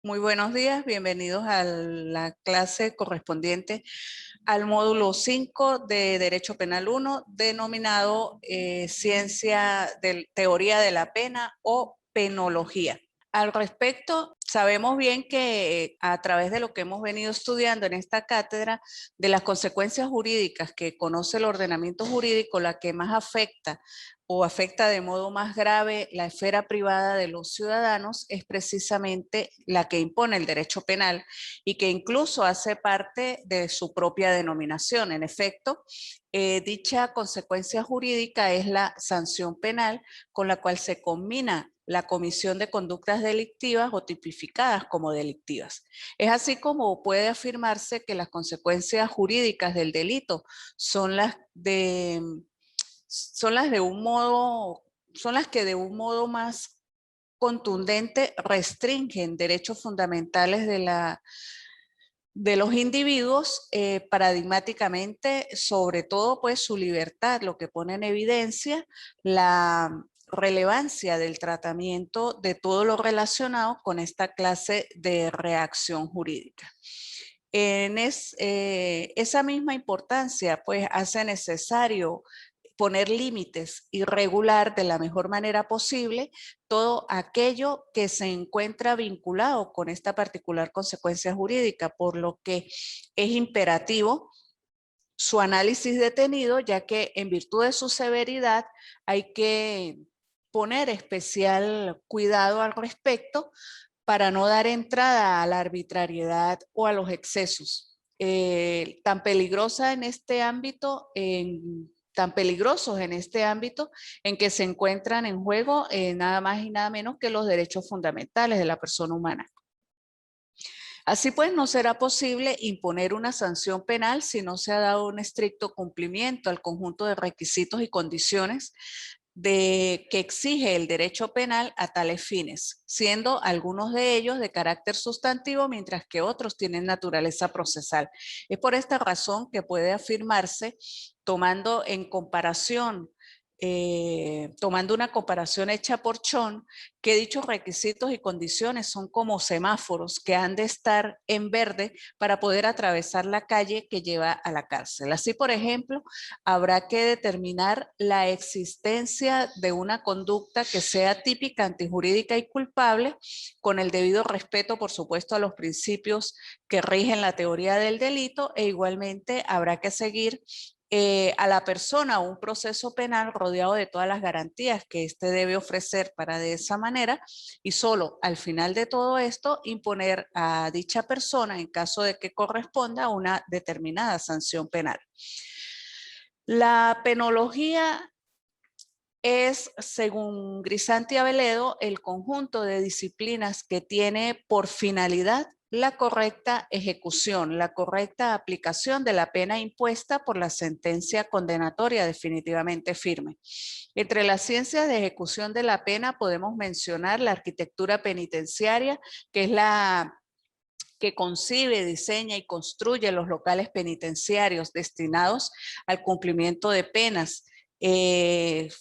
Muy buenos días, bienvenidos a la clase correspondiente al módulo 5 de Derecho Penal 1, denominado Teoría de la Pena o Penología. Al respecto, sabemos bien que a través de lo que hemos venido estudiando en esta cátedra, de las consecuencias jurídicas que conoce el ordenamiento jurídico, la que más afecta o afecta de modo más grave la esfera privada de los ciudadanos es precisamente la que impone el derecho penal y que incluso hace parte de su propia denominación. En efecto, dicha consecuencia jurídica es la sanción penal con la cual se combina la comisión de conductas delictivas o tipificadas como delictivas. Es así como puede afirmarse que las consecuencias jurídicas del delito son las que de un modo más contundente restringen derechos fundamentales de los individuos, paradigmáticamente, sobre todo pues su libertad, lo que pone en evidencia la relevancia del tratamiento de todo lo relacionado con esta clase de reacción jurídica. Esa misma importancia pues hace necesario poner límites y regular de la mejor manera posible todo aquello que se encuentra vinculado con esta particular consecuencia jurídica, por lo que es imperativo su análisis detenido, ya que en virtud de su severidad hay que poner especial cuidado al respecto para no dar entrada a la arbitrariedad o a los excesos. Tan peligrosos en este ámbito en que se encuentran en juego nada más y nada menos que los derechos fundamentales de la persona humana. Así pues, no será posible imponer una sanción penal si no se ha dado un estricto cumplimiento al conjunto de requisitos y condiciones que exige el derecho penal a tales fines, siendo algunos de ellos de carácter sustantivo, mientras que otros tienen naturaleza procesal. Es por esta razón que puede afirmarse, tomando una comparación hecha por Chon, que dichos requisitos y condiciones son como semáforos que han de estar en verde para poder atravesar la calle que lleva a la cárcel. Así, por ejemplo, habrá que determinar la existencia de una conducta que sea típica, antijurídica y culpable, con el debido respeto, por supuesto, a los principios que rigen la teoría del delito, e igualmente habrá que seguir a la persona un proceso penal rodeado de todas las garantías que éste debe ofrecer para de esa manera, y solo al final de todo esto imponer a dicha persona, en caso de que corresponda, una determinada sanción penal. La penología es, según Grisanti Aveledo, el conjunto de disciplinas que tiene por finalidad la correcta ejecución, la correcta aplicación de la pena impuesta por la sentencia condenatoria definitivamente firme. Entre las ciencias de ejecución de la pena podemos mencionar la arquitectura penitenciaria, que es la que concibe, diseña y construye los locales penitenciarios destinados al cumplimiento de penas,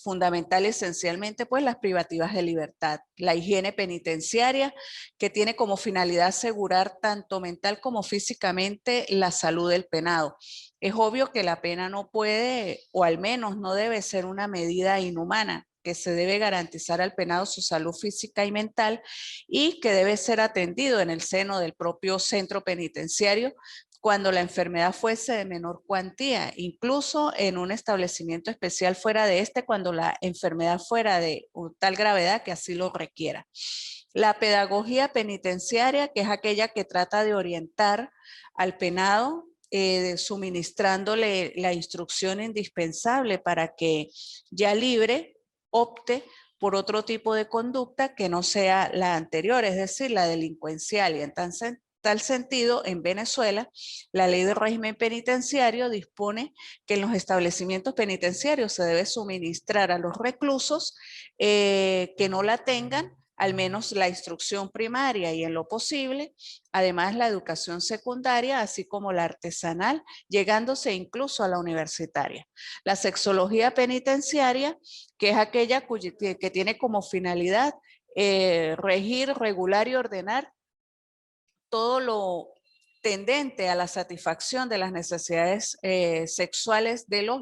fundamental esencialmente pues las privativas de libertad. La higiene penitenciaria, que tiene como finalidad asegurar tanto mental como físicamente la salud del penado. Es obvio que la pena no puede, o al menos no debe ser, una medida inhumana, que se debe garantizar al penado su salud física y mental, y que debe ser atendido en el seno del propio centro penitenciario cuando la enfermedad fuese de menor cuantía, incluso en un establecimiento especial fuera de este, cuando la enfermedad fuera de tal gravedad que así lo requiera. La pedagogía penitenciaria, que es aquella que trata de orientar al penado, suministrándole la instrucción indispensable para que ya libre opte por otro tipo de conducta que no sea la anterior, es decir, la delincuencial. Y en tal sentido, en Venezuela, la ley de régimen penitenciario dispone que en los establecimientos penitenciarios se debe suministrar a los reclusos que no la tengan, al menos la instrucción primaria, y en lo posible, además la educación secundaria, así como la artesanal, llegándose incluso a la universitaria. La sexología penitenciaria, que es aquella que tiene como finalidad regir, regular y ordenar todo lo tendente a la satisfacción de las necesidades sexuales de los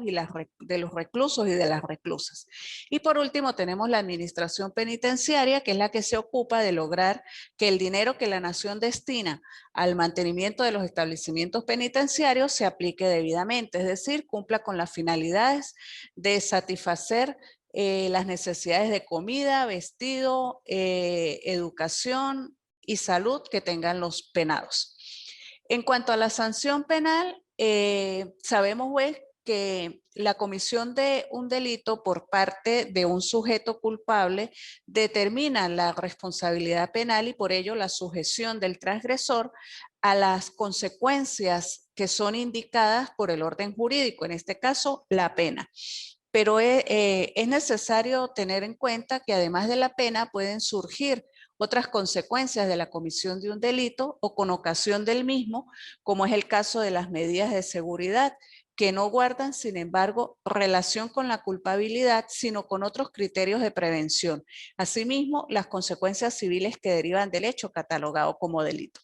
reclusos y de las reclusas. Y por último tenemos la administración penitenciaria, que es la que se ocupa de lograr que el dinero que la nación destina al mantenimiento de los establecimientos penitenciarios se aplique debidamente, es decir, cumpla con las finalidades de satisfacer las necesidades de comida, vestido, educación y salud que tengan los penados. En cuanto a la sanción penal, sabemos pues, que la comisión de un delito por parte de un sujeto culpable determina la responsabilidad penal y por ello la sujeción del transgresor a las consecuencias que son indicadas por el orden jurídico, en este caso la pena. Pero es necesario tener en cuenta que además de la pena pueden surgir otras consecuencias de la comisión de un delito o con ocasión del mismo, como es el caso de las medidas de seguridad, que no guardan, sin embargo, relación con la culpabilidad, sino con otros criterios de prevención. Asimismo, las consecuencias civiles que derivan del hecho catalogado como delito.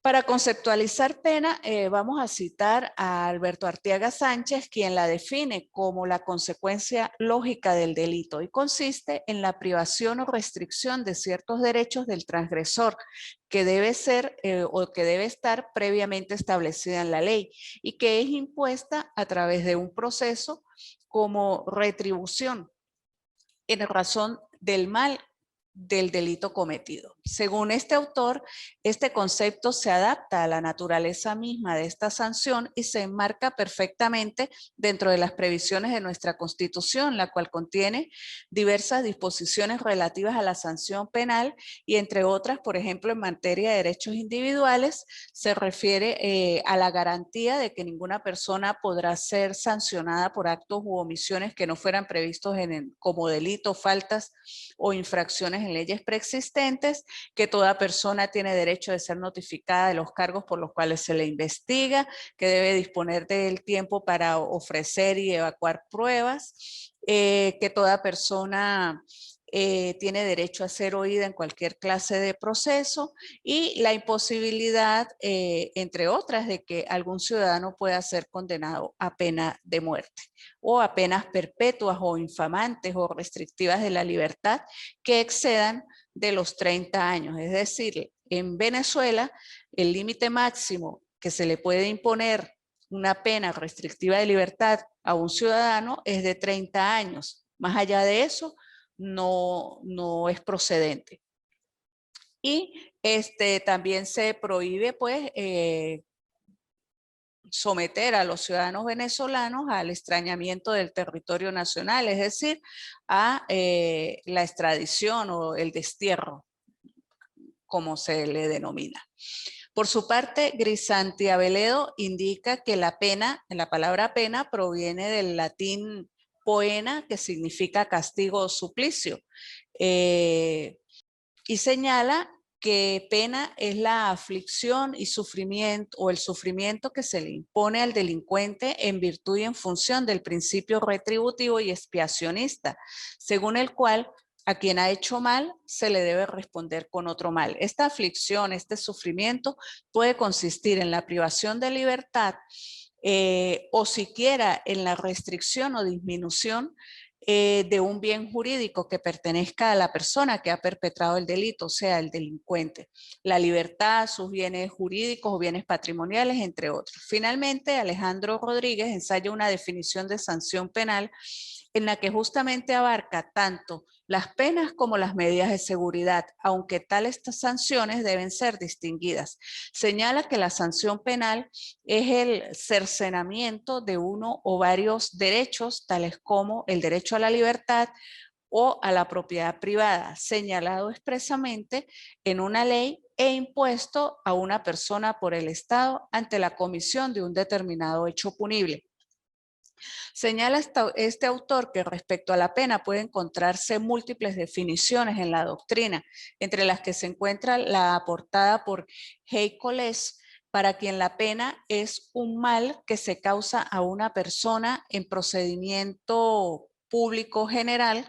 Para conceptualizar pena, vamos a citar a Alberto Arteaga Sánchez, quien la define como la consecuencia lógica del delito y consiste en la privación o restricción de ciertos derechos del transgresor que debe ser o que debe estar previamente establecida en la ley y que es impuesta a través de un proceso como retribución en razón del mal del delito cometido. Según este autor, este concepto se adapta a la naturaleza misma de esta sanción y se enmarca perfectamente dentro de las previsiones de nuestra Constitución, la cual contiene diversas disposiciones relativas a la sanción penal y entre otras, por ejemplo, en materia de derechos individuales, se refiere a la garantía de que ninguna persona podrá ser sancionada por actos u omisiones que no fueran previstos como delitos, faltas o infracciones en leyes preexistentes, que toda persona tiene derecho de ser notificada de los cargos por los cuales se le investiga, que debe disponer del tiempo para ofrecer y evacuar pruebas, que toda persona tiene derecho a ser oída en cualquier clase de proceso y la imposibilidad, entre otras, de que algún ciudadano pueda ser condenado a pena de muerte o a penas perpetuas o infamantes o restrictivas de la libertad que excedan de los 30 años. Es decir, en Venezuela el límite máximo que se le puede imponer una pena restrictiva de libertad a un ciudadano es de 30 años. Más allá de eso, no es procedente. Y también se prohíbe pues someter a los ciudadanos venezolanos al extrañamiento del territorio nacional, es decir, a la extradición o el destierro, como se le denomina. Por su parte, Grisanti Aveledo indica que la palabra pena proviene del latín poena, que significa castigo o suplicio, y señala que pena es la aflicción y sufrimiento o el sufrimiento que se le impone al delincuente en virtud y en función del principio retributivo y expiacionista, según el cual a quien ha hecho mal se le debe responder con otro mal. Esta aflicción, este sufrimiento puede consistir en la privación de libertad o siquiera en la restricción o disminución de un bien jurídico que pertenezca a la persona que ha perpetrado el delito, o sea, el delincuente. La libertad, sus bienes jurídicos o bienes patrimoniales, entre otros. Finalmente, Alejandro Rodríguez ensaya una definición de sanción penal en la que justamente abarca tanto las penas como las medidas de seguridad, aunque tales sanciones deben ser distinguidas. Señala que la sanción penal es el cercenamiento de uno o varios derechos, tales como el derecho a la libertad o a la propiedad privada, señalado expresamente en una ley e impuesto a una persona por el Estado ante la comisión de un determinado hecho punible. Señala este autor que respecto a la pena puede encontrarse múltiples definiciones en la doctrina, entre las que se encuentra la aportada por Heikoles, para quien la pena es un mal que se causa a una persona en procedimiento público general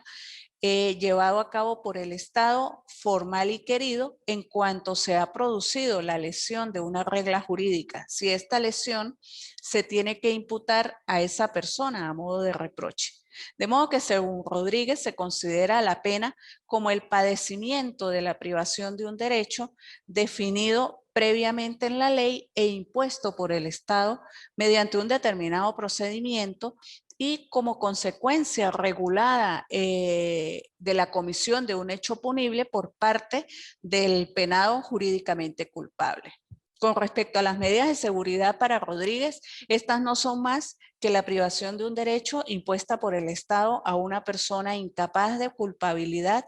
llevado a cabo por el Estado formal y querido en cuanto se ha producido la lesión de una regla jurídica. Si esta lesión se tiene que imputar a esa persona a modo de reproche. De modo que según Rodríguez se considera la pena como el padecimiento de la privación de un derecho definido previamente en la ley e impuesto por el Estado mediante un determinado procedimiento y como consecuencia regulada de la comisión de un hecho punible por parte del penado jurídicamente culpable. Con respecto a las medidas de seguridad para Rodríguez, estas no son más que la privación de un derecho impuesta por el Estado a una persona incapaz de culpabilidad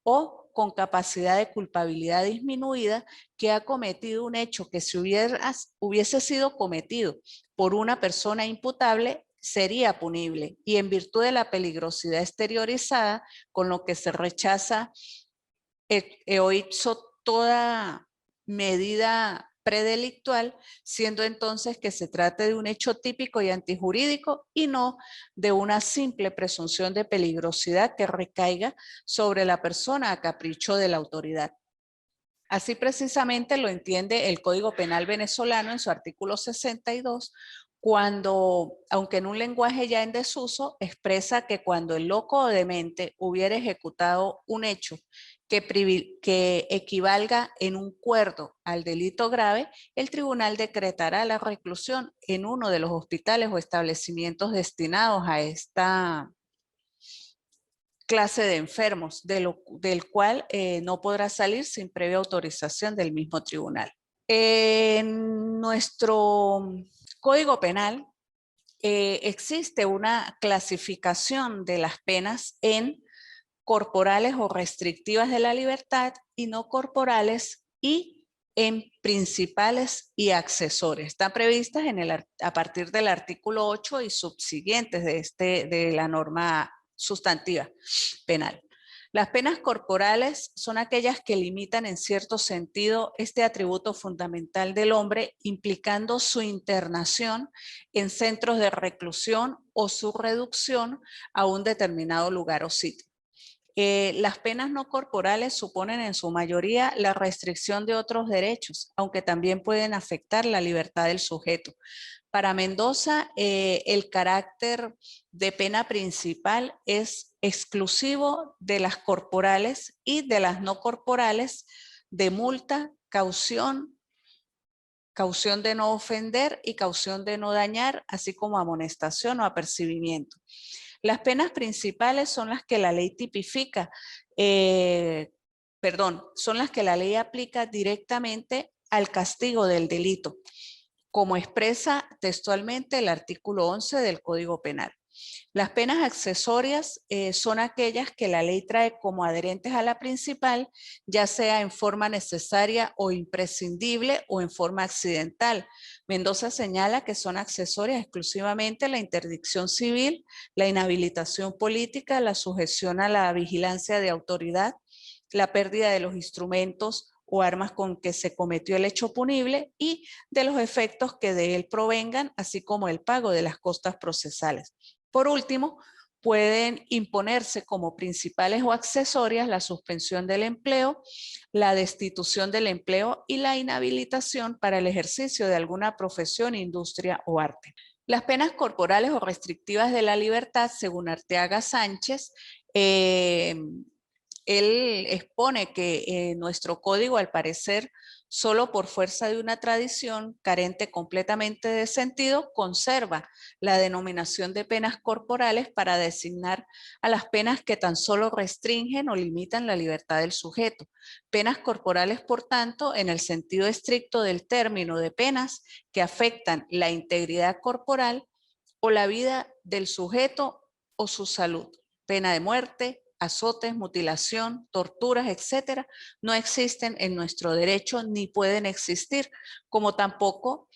o con capacidad de culpabilidad disminuida que ha cometido un hecho que si hubiese sido cometido por una persona imputable sería punible y en virtud de la peligrosidad exteriorizada con lo que se rechaza toda medida predelictual, siendo entonces que se trate de un hecho típico y antijurídico y no de una simple presunción de peligrosidad que recaiga sobre la persona a capricho de la autoridad. Así precisamente lo entiende el Código Penal venezolano en su artículo 62, cuando, aunque en un lenguaje ya en desuso, expresa que cuando el loco o demente hubiera ejecutado un hecho que equivalga en un cuerdo al delito grave, el tribunal decretará la reclusión en uno de los hospitales o establecimientos destinados a esta clase de enfermos, del cual no podrá salir sin previa autorización del mismo tribunal. En nuestro Código Penal existe una clasificación de las penas en corporales o restrictivas de la libertad y no corporales y en principales y accesorias. Están previstas a partir del artículo 8 y subsiguientes de la norma sustantiva penal. Las penas corporales son aquellas que limitan en cierto sentido este atributo fundamental del hombre, implicando su internación en centros de reclusión o su reducción a un determinado lugar o sitio. Las penas no corporales suponen en su mayoría la restricción de otros derechos, aunque también pueden afectar la libertad del sujeto. Para Mendoza, el carácter de pena principal es exclusivo de las corporales y de las no corporales de multa, caución de no ofender y caución de no dañar, así como amonestación o apercibimiento. Las penas principales son las que la ley tipifica, son las que la ley aplica directamente al castigo del delito, como expresa textualmente el artículo 11 del Código Penal. Las penas accesorias son aquellas que la ley trae como adherentes a la principal, ya sea en forma necesaria o imprescindible o en forma accidental. Mendoza señala que son accesorias exclusivamente la interdicción civil, la inhabilitación política, la sujeción a la vigilancia de autoridad, la pérdida de los instrumentos o armas con que se cometió el hecho punible y de los efectos que de él provengan, así como el pago de las costas procesales. Por último, pueden imponerse como principales o accesorias la suspensión del empleo, la destitución del empleo y la inhabilitación para el ejercicio de alguna profesión, industria o arte. Las penas corporales o restrictivas de la libertad, según Arteaga Sánchez, él expone que nuestro código, al parecer, solo por fuerza de una tradición carente completamente de sentido, conserva la denominación de penas corporales para designar a las penas que tan solo restringen o limitan la libertad del sujeto. Penas corporales, por tanto, en el sentido estricto del término de penas que afectan la integridad corporal o la vida del sujeto o su salud. Pena de muerte, azotes, mutilación, torturas, etcétera, no existen en nuestro derecho ni pueden existir, como tampoco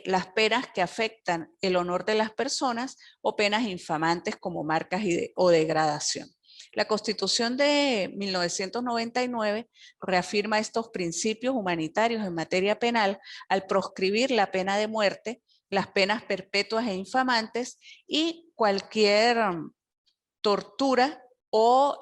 las penas que afectan el honor de las personas o penas infamantes como marcas o degradación. La Constitución de 1999 reafirma estos principios humanitarios en materia penal al proscribir la pena de muerte, las penas perpetuas e infamantes y cualquier tortura o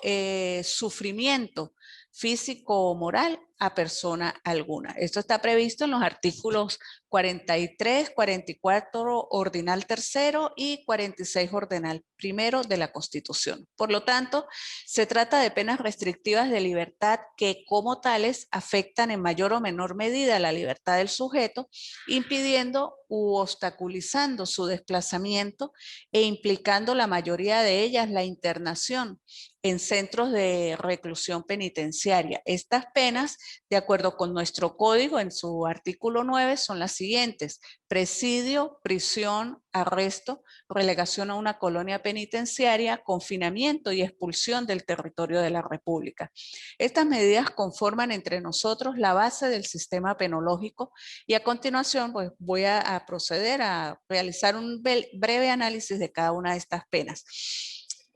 sufrimiento físico o moral a persona alguna. Esto está previsto en los artículos 43, 44 ordinal tercero y 46 ordinal primero de la Constitución. Por lo tanto, se trata de penas restrictivas de libertad que como tales afectan en mayor o menor medida la libertad del sujeto, impidiendo u obstaculizando su desplazamiento e implicando la mayoría de ellas la internación en centros de reclusión penitenciaria. Estas penas, de acuerdo con nuestro código en su artículo 9, son las siguientes: presidio, prisión, arresto, relegación a una colonia penitenciaria, confinamiento y expulsión del territorio de la República. Estas medidas conforman entre nosotros la base del sistema penológico y a continuación pues, voy a proceder a realizar un breve análisis de cada una de estas penas.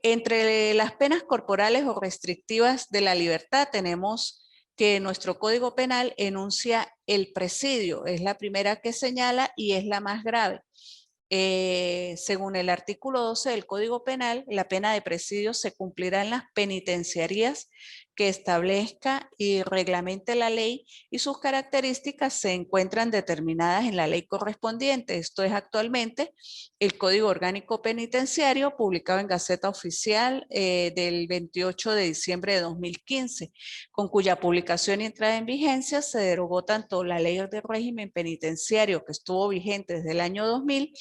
Entre las penas corporales o restrictivas de la libertad tenemos que nuestro Código Penal enuncia el presidio, es la primera que señala y es la más grave. Según el artículo 12 del Código Penal, la pena de presidio se cumplirá en las penitenciarías que establezca y reglamente la ley y sus características se encuentran determinadas en la ley correspondiente. Esto es actualmente el Código Orgánico Penitenciario publicado en Gaceta Oficial del 28 de diciembre de 2015, con cuya publicación y entrada en vigencia se derogó tanto la ley de régimen penitenciario que estuvo vigente desde el año 2000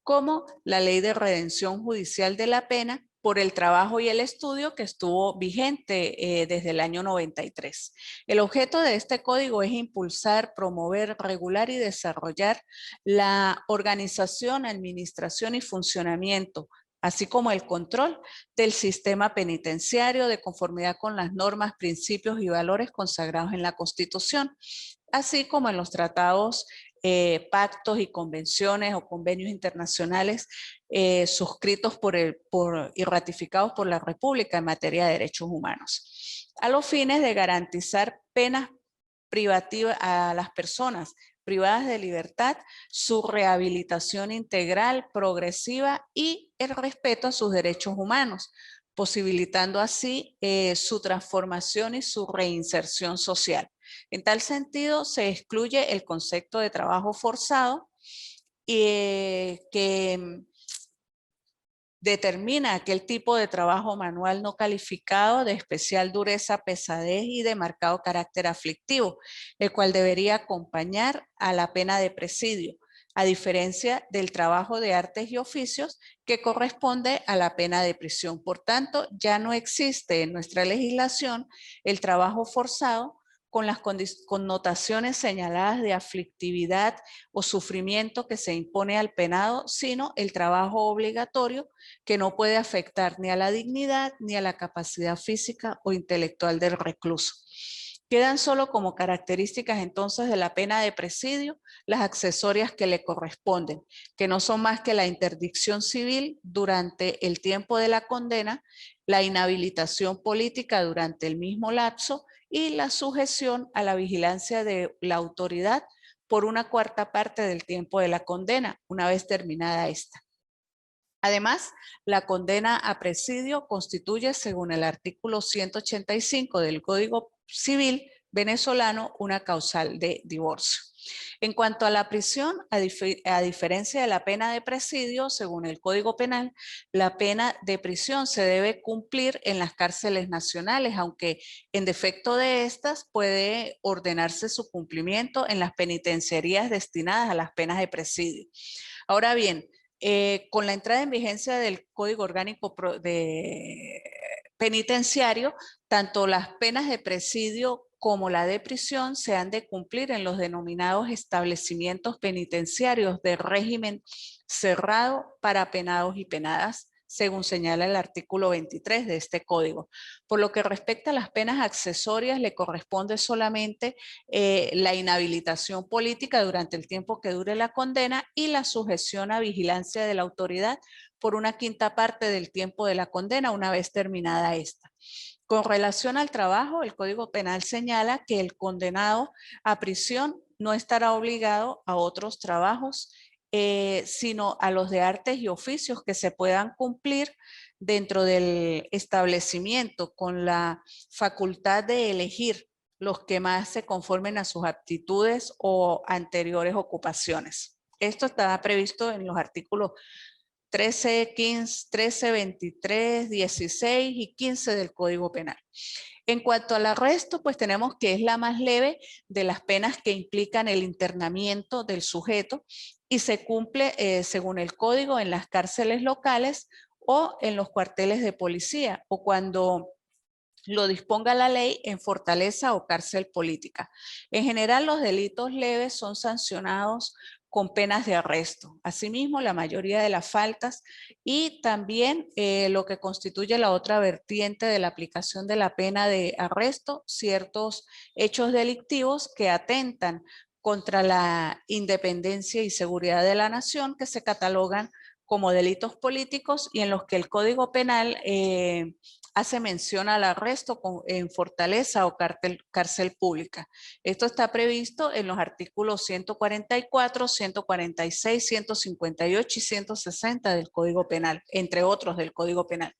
como la ley de redención judicial de la pena por el trabajo y el estudio que estuvo vigente desde el año 93. El objeto de este código es impulsar, promover, regular y desarrollar la organización, administración y funcionamiento, así como el control del sistema penitenciario de conformidad con las normas, principios y valores consagrados en la Constitución, así como en los tratados, pactos y convenciones o convenios internacionales suscritos y ratificados por la República en materia de derechos humanos, a los fines de garantizar penas privativas a las personas privadas de libertad, su rehabilitación integral, progresiva y el respeto a sus derechos humanos, posibilitando así su transformación y su reinserción social. En tal sentido, se excluye el concepto de trabajo forzado que determina aquel tipo de trabajo manual no calificado de especial dureza, pesadez y de marcado carácter aflictivo, el cual debería acompañar a la pena de presidio, a diferencia del trabajo de artes y oficios que corresponde a la pena de prisión. Por tanto, ya no existe en nuestra legislación el trabajo forzado con las connotaciones señaladas de aflictividad o sufrimiento que se impone al penado, sino el trabajo obligatorio que no puede afectar ni a la dignidad ni a la capacidad física o intelectual del recluso. Quedan solo como características entonces de la pena de presidio las accesorias que le corresponden, que no son más que la interdicción civil durante el tiempo de la condena, la inhabilitación política durante el mismo lapso y la sujeción a la vigilancia de la autoridad por una cuarta parte del tiempo de la condena, una vez terminada esta. Además, la condena a presidio constituye, según el artículo 185 del Código Civil venezolano, una causal de divorcio. En cuanto a la prisión, a diferencia de la pena de presidio, según el Código Penal, la pena de prisión se debe cumplir en las cárceles nacionales, aunque en defecto de estas puede ordenarse su cumplimiento en las penitenciarías destinadas a las penas de presidio. Ahora bien, con la entrada en vigencia del Código Orgánico Penitenciario, tanto las penas de presidio como la de prisión se han de cumplir en los denominados establecimientos penitenciarios de régimen cerrado para penados y penadas, según señala el artículo 23 de este código. Por lo que respecta a las penas accesorias, le corresponde solamente la inhabilitación política durante el tiempo que dure la condena y la sujeción a vigilancia de la autoridad por una quinta parte del tiempo de la condena una vez terminada esta. Con relación al trabajo, el Código Penal señala que el condenado a prisión no estará obligado a otros trabajos, sino a los de artes y oficios que se puedan cumplir dentro del establecimiento con la facultad de elegir los que más se conformen a sus aptitudes o anteriores ocupaciones. Esto está previsto en los artículos 13, 15, 13, 23, 16 y 15 del Código Penal. En cuanto al arresto, pues tenemos que es la más leve de las penas que implican el internamiento del sujeto y se cumple, según el código, en las cárceles locales o en los cuarteles de policía, o cuando lo disponga la ley, en fortaleza o cárcel política. En general, los delitos leves son sancionados con penas de arresto. Asimismo, la mayoría de las faltas y también lo que constituye la otra vertiente de la aplicación de la pena de arresto, ciertos hechos delictivos que atentan contra la independencia y seguridad de la nación, que se catalogan como delitos políticos y en los que el Código Penal hace mención al arresto en fortaleza o cárcel pública. Esto está previsto en los artículos 144, 146, 158 y 160 del Código Penal, entre otros del Código Penal.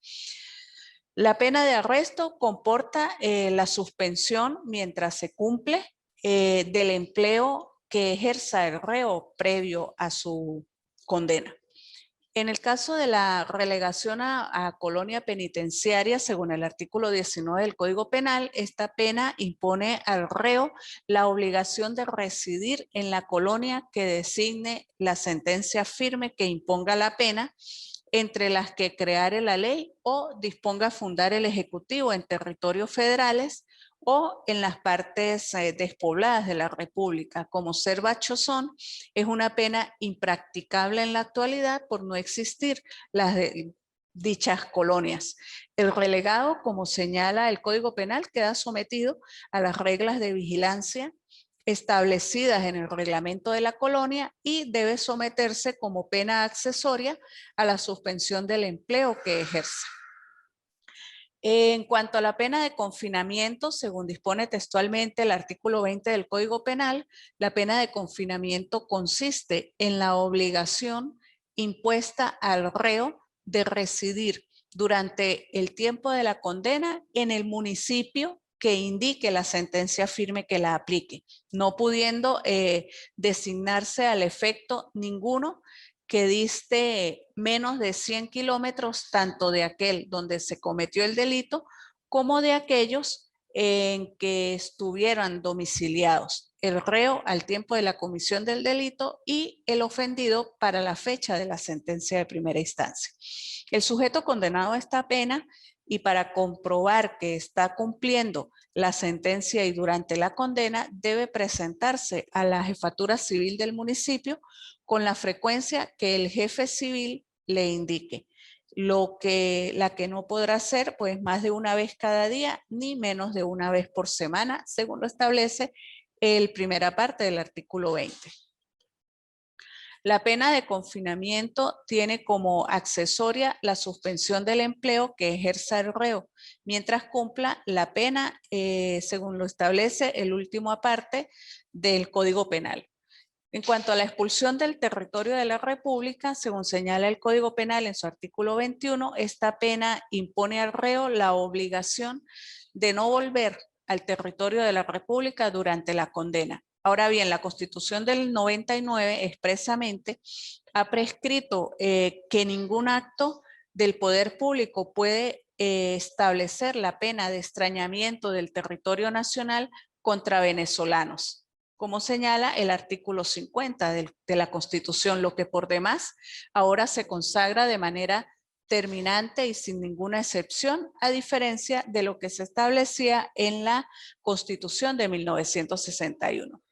La pena de arresto comporta la suspensión mientras se cumple del empleo que ejerza el reo previo a su condena. En el caso de la relegación a colonia penitenciaria, según el artículo 19 del Código Penal, esta pena impone al reo la obligación de residir en la colonia que designe la sentencia firme que imponga la pena, entre las que creare la ley o disponga fundar el Ejecutivo en territorios federales o en las partes despobladas de la República. Como Selva Chozón, es una pena impracticable en la actualidad por no existir las dichas colonias. El relegado, como señala el Código Penal, queda sometido a las reglas de vigilancia establecidas en el reglamento de la colonia y debe someterse como pena accesoria a la suspensión del empleo que ejerce. En cuanto a la pena de confinamiento, según dispone textualmente el artículo 20 del Código Penal, la pena de confinamiento consiste en la obligación impuesta al reo de residir durante el tiempo de la condena en el municipio que indique la sentencia firme que la aplique, no pudiendo designarse al efecto ninguno que diste menos de 100 kilómetros tanto de aquel donde se cometió el delito como de aquellos en que estuvieran domiciliados el reo al tiempo de la comisión del delito y el ofendido para la fecha de la sentencia de primera instancia. El sujeto condenado a esta pena y para comprobar que está cumpliendo la sentencia y durante la condena debe presentarse a la jefatura civil del municipio con la frecuencia que el jefe civil le indique. La que no podrá hacer pues más de una vez cada día ni menos de una vez por semana, según lo establece el primera parte del artículo 20. La pena de confinamiento tiene como accesoria la suspensión del empleo que ejerza el reo, mientras cumpla la pena, según lo establece el último aparte del Código Penal. En cuanto a la expulsión del territorio de la República, según señala el Código Penal en su artículo 21, esta pena impone al reo la obligación de no volver al territorio de la República durante la condena. Ahora bien, la Constitución del 99 expresamente ha prescrito que ningún acto del poder público puede establecer la pena de extrañamiento del territorio nacional contra venezolanos, como señala el artículo 50 de la Constitución, lo que por demás ahora se consagra de manera terminante y sin ninguna excepción, a diferencia de lo que se establecía en la Constitución de 1961.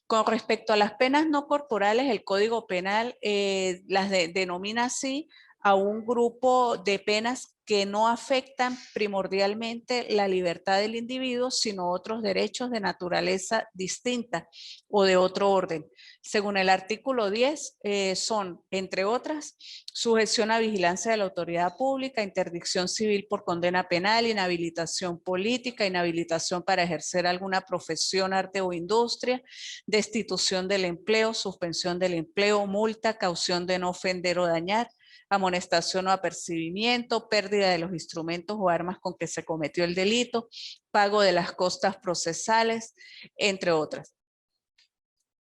Con respecto a las penas no corporales, el Código Penal las denomina así a un grupo de penas que no afectan primordialmente la libertad del individuo, sino otros derechos de naturaleza distinta o de otro orden. Según el artículo 10, son, entre otras, sujeción a vigilancia de la autoridad pública, interdicción civil por condena penal, inhabilitación política, inhabilitación para ejercer alguna profesión, arte o industria, destitución del empleo, suspensión del empleo, multa, caución de no ofender o dañar, amonestación o apercibimiento, pérdida de los instrumentos o armas con que se cometió el delito, pago de las costas procesales, entre otras.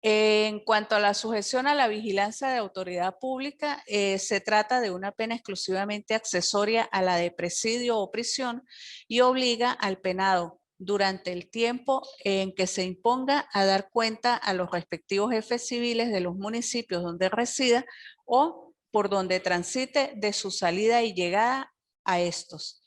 En cuanto a la sujeción a la vigilancia de autoridad pública, se trata de una pena exclusivamente accesoria a la de presidio o prisión y obliga al penado durante el tiempo en que se imponga a dar cuenta a los respectivos jefes civiles de los municipios donde resida o por donde transite de su salida y llegada a estos.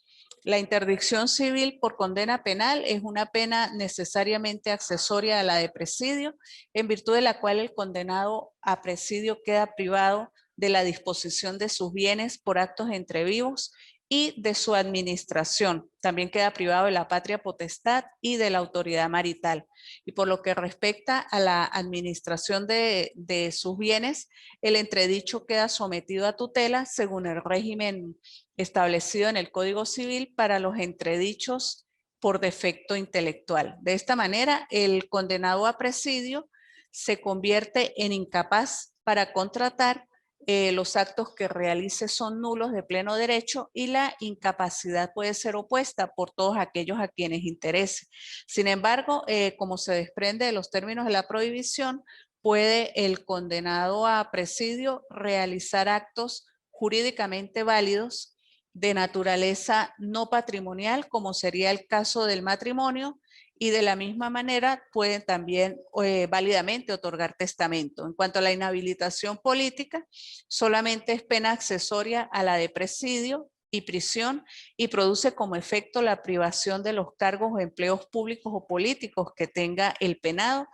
La interdicción civil por condena penal es una pena necesariamente accesoria a la de presidio, en virtud de la cual el condenado a presidio queda privado de la disposición de sus bienes por actos entre vivos y de su administración. También queda privado de la patria potestad y de la autoridad marital. Y por lo que respecta a la administración de sus bienes, el entredicho queda sometido a tutela según el régimen establecido en el Código Civil para los entredichos por defecto intelectual. De esta manera, el condenado a presidio se convierte en incapaz para contratar, los actos que realice son nulos de pleno derecho y la incapacidad puede ser opuesta por todos aquellos a quienes interese. Sin embargo, como se desprende de los términos de la prohibición, puede el condenado a presidio realizar actos jurídicamente válidos de naturaleza no patrimonial, como sería el caso del matrimonio, y de la misma manera pueden también válidamente otorgar testamento. En cuanto a la inhabilitación política, solamente es pena accesoria a la de presidio y prisión y produce como efecto la privación de los cargos o empleos públicos o políticos que tenga el penado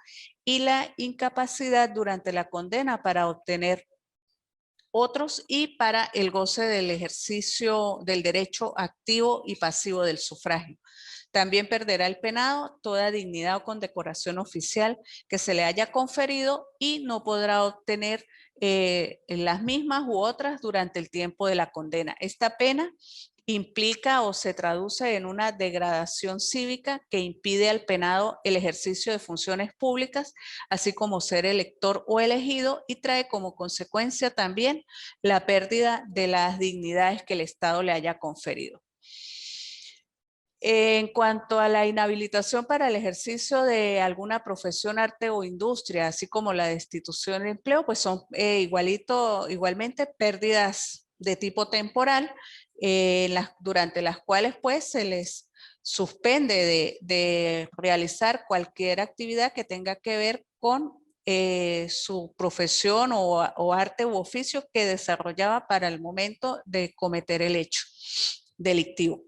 y la incapacidad durante la condena para obtener otros y para el goce del ejercicio del derecho activo y pasivo del sufragio. También perderá el penado toda dignidad o condecoración oficial que se le haya conferido y no podrá obtener las mismas u otras durante el tiempo de la condena. Esta pena implica o se traduce en una degradación cívica que impide al penado el ejercicio de funciones públicas, así como ser elector o elegido, y trae como consecuencia también la pérdida de las dignidades que el Estado le haya conferido. En cuanto a la inhabilitación para el ejercicio de alguna profesión, arte o industria, así como la destitución de empleo, pues son igualmente pérdidas de tipo temporal, durante las cuales pues se les suspende de realizar cualquier actividad que tenga que ver con su profesión o arte u oficio que desarrollaba para el momento de cometer el hecho delictivo.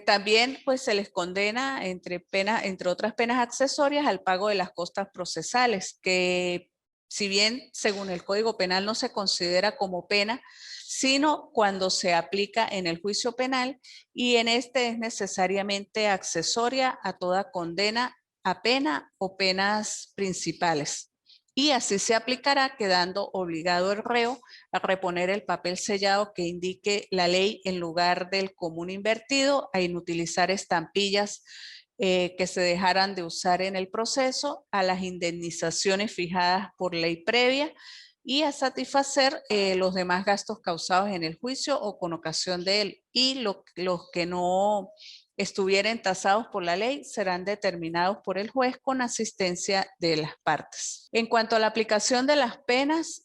También pues se les condena entre otras penas accesorias al pago de las costas procesales, que si bien según el Código Penal no se considera como pena, sino cuando se aplica en el juicio penal, y en este es necesariamente accesoria a toda condena a pena o penas principales. Y así se aplicará, quedando obligado el reo a reponer el papel sellado que indique la ley en lugar del común invertido, a inutilizar estampillas que se dejaran de usar en el proceso, a las indemnizaciones fijadas por ley previa y a satisfacer los demás gastos causados en el juicio o con ocasión de él. Y los que no estuvieren tasados por la ley serán determinados por el juez con asistencia de las partes. En cuanto a la aplicación de las penas,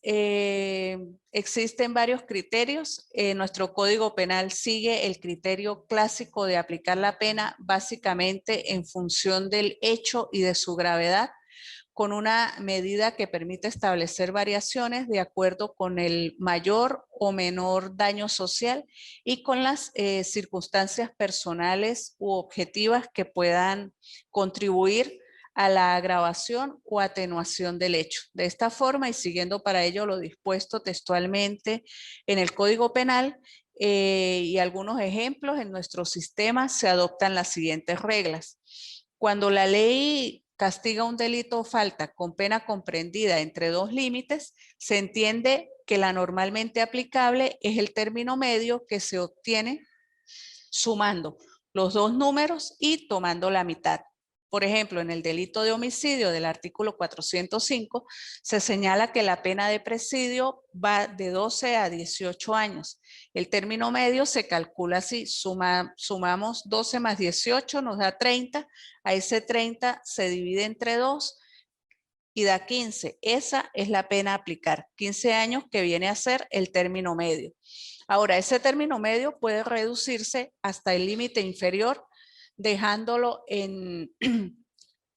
existen varios criterios. Nuestro Código Penal sigue el criterio clásico de aplicar la pena básicamente en función del hecho y de su gravedad, con una medida que permite establecer variaciones de acuerdo con el mayor o menor daño social y con las circunstancias personales u objetivas que puedan contribuir a la agravación o atenuación del hecho. De esta forma, y siguiendo para ello lo dispuesto textualmente en el Código Penal y algunos ejemplos, en nuestro sistema se adoptan las siguientes reglas. Cuando la ley castiga un delito o falta con pena comprendida entre dos límites, se entiende que la normalmente aplicable es el término medio que se obtiene sumando los dos números y tomando la mitad. Por ejemplo, en el delito de homicidio del artículo 405 se señala que la pena de presidio va de 12 a 18 años. El término medio se calcula así, sumamos 12 más 18 nos da 30, a ese 30 se divide entre 2 y da 15. Esa es la pena a aplicar, 15 años que viene a ser el término medio. Ahora, ese término medio puede reducirse hasta el límite inferior, dejándolo en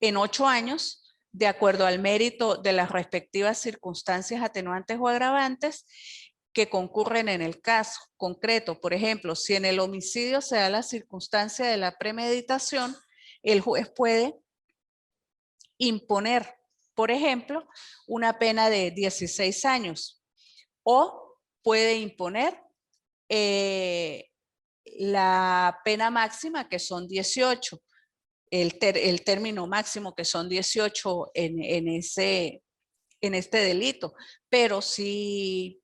8 años, de acuerdo al mérito de las respectivas circunstancias atenuantes o agravantes que concurren en el caso concreto. Por ejemplo, si en el homicidio se da la circunstancia de la premeditación, el juez puede imponer, por ejemplo, una pena de 16 años o puede imponer la pena máxima, que son 18, el término máximo, que son 18 en este delito. Pero si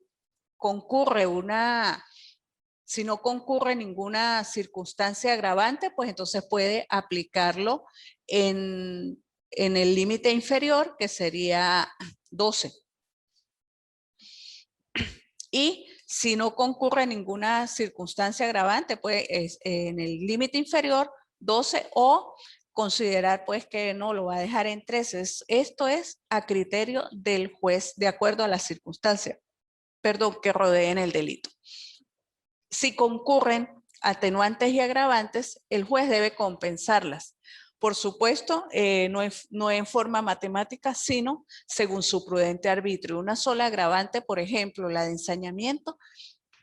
no concurre ninguna circunstancia agravante, pues entonces puede aplicarlo en el límite inferior, que sería 12. Y si no concurre ninguna circunstancia agravante, pues en el límite inferior 12, o considerar pues que no lo va a dejar en 13. Esto es a criterio del juez de acuerdo a las circunstancias, que rodeen el delito. Si concurren atenuantes y agravantes, el juez debe compensarlas. Por supuesto, no en forma matemática, sino según su prudente arbitrio. Una sola agravante, por ejemplo, la de ensañamiento,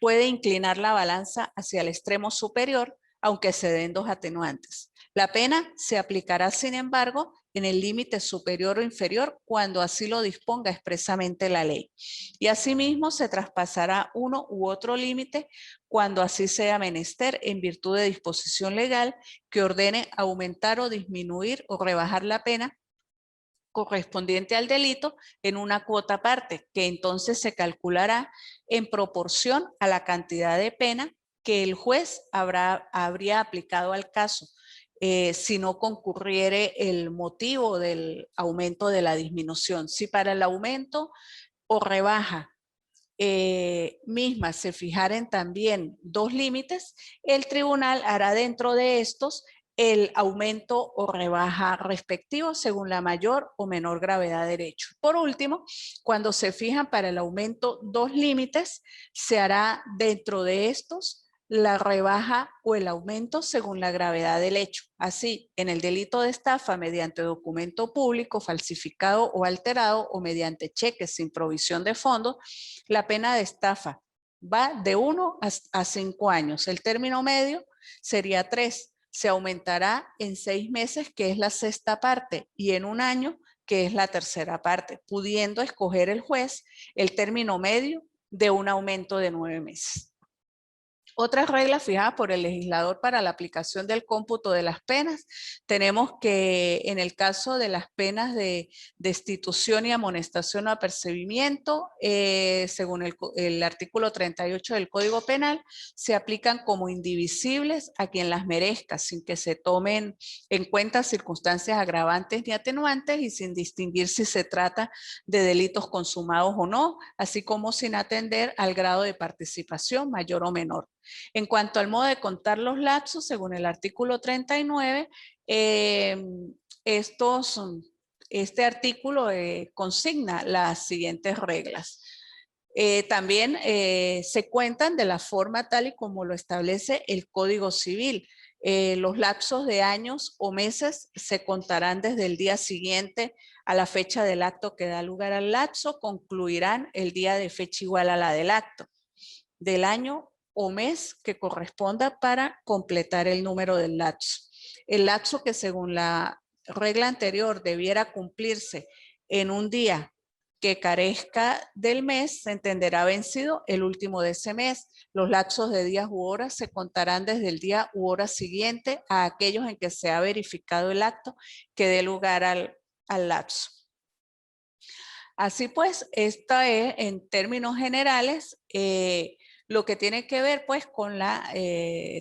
puede inclinar la balanza hacia el extremo superior, aunque se den 2 atenuantes. La pena se aplicará, sin embargo, en el límite superior o inferior cuando así lo disponga expresamente la ley. Y asimismo se traspasará uno u otro límite cuando así sea menester en virtud de disposición legal que ordene aumentar o disminuir o rebajar la pena correspondiente al delito en una cuota aparte, que entonces se calculará en proporción a la cantidad de pena que el juez habría aplicado al caso, si no concurriere el motivo del aumento de la disminución. Si para el aumento o rebaja misma se fijaren también 2 límites, el tribunal hará dentro de estos el aumento o rebaja respectivo según la mayor o menor gravedad de derecho. Por último, cuando se fijan para el aumento 2 límites, se hará dentro de estos la rebaja o el aumento según la gravedad del hecho. Así, en el delito de estafa mediante documento público falsificado o alterado o mediante cheques sin provisión de fondos, la pena de estafa va de 1 a 5 años. El término medio sería 3. Se aumentará en 6 meses, que es la sexta parte, y en 1 año, que es la tercera parte, pudiendo escoger el juez el término medio de un aumento de 9 meses. Otras reglas fijadas por el legislador para la aplicación del cómputo de las penas, tenemos que en el caso de las penas de destitución y amonestación o apercibimiento, según el artículo 38 del Código Penal, se aplican como indivisibles a quien las merezca, sin que se tomen en cuenta circunstancias agravantes ni atenuantes y sin distinguir si se trata de delitos consumados o no, así como sin atender al grado de participación mayor o menor. En cuanto al modo de contar los lapsos, según el artículo 39, este artículo consigna las siguientes reglas. También se cuentan de la forma tal y como lo establece el Código Civil. Los lapsos de años o meses se contarán desde el día siguiente a la fecha del acto que da lugar al lapso, concluirán el día de fecha igual a la del acto del año o mes que corresponda para completar el número del lapso. El lapso que según la regla anterior debiera cumplirse en un día que carezca del mes, se entenderá vencido el último de ese mes. Los lapsos de días u horas se contarán desde el día u hora siguiente a aquellos en que se ha verificado el acto que dé lugar al lapso. Así pues, esta es en términos generales lo que tiene que ver pues con la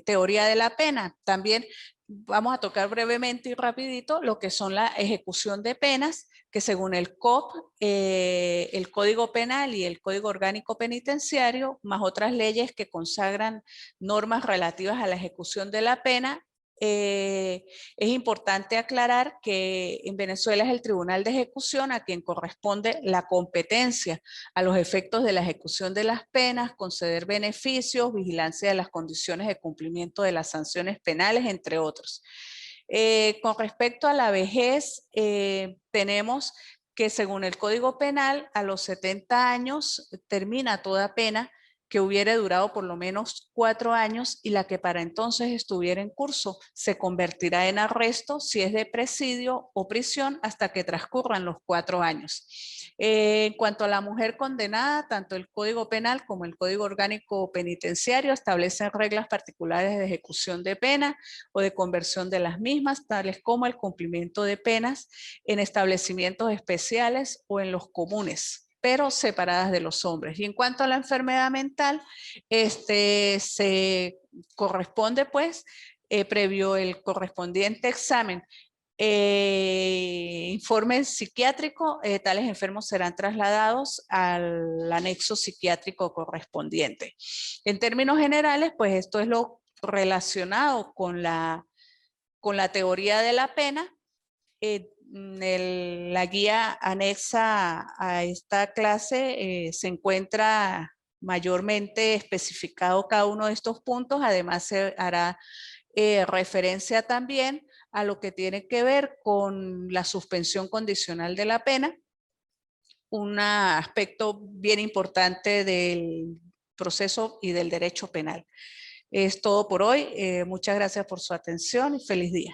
teoría de la pena. También vamos a tocar brevemente y rapidito lo que son la ejecución de penas, que según el COP, el Código Penal y el Código Orgánico Penitenciario, más otras leyes que consagran normas relativas a la ejecución de la pena, es importante aclarar que en Venezuela es el Tribunal de Ejecución a quien corresponde la competencia a los efectos de la ejecución de las penas, conceder beneficios, vigilancia de las condiciones de cumplimiento de las sanciones penales, entre otros. Con respecto a la vejez, tenemos que según el Código Penal, a los 70 años termina toda pena que hubiera durado por lo menos 4 años y la que para entonces estuviera en curso se convertirá en arresto si es de presidio o prisión hasta que transcurran los 4 años. En cuanto a la mujer condenada, tanto el Código Penal como el Código Orgánico Penitenciario establecen reglas particulares de ejecución de pena o de conversión de las mismas, tales como el cumplimiento de penas en establecimientos especiales o en los comunes, pero separadas de los hombres. Y en cuanto a la enfermedad mental, se corresponde pues, previo el correspondiente examen, informe psiquiátrico, tales enfermos serán trasladados al anexo psiquiátrico correspondiente. En términos generales, pues esto es lo relacionado con la teoría de la pena. La guía anexa a esta clase se encuentra mayormente especificado cada uno de estos puntos. Además se hará referencia también a lo que tiene que ver con la suspensión condicional de la pena, un aspecto bien importante del proceso y del derecho penal. Es todo por hoy. Muchas gracias por su atención y feliz día.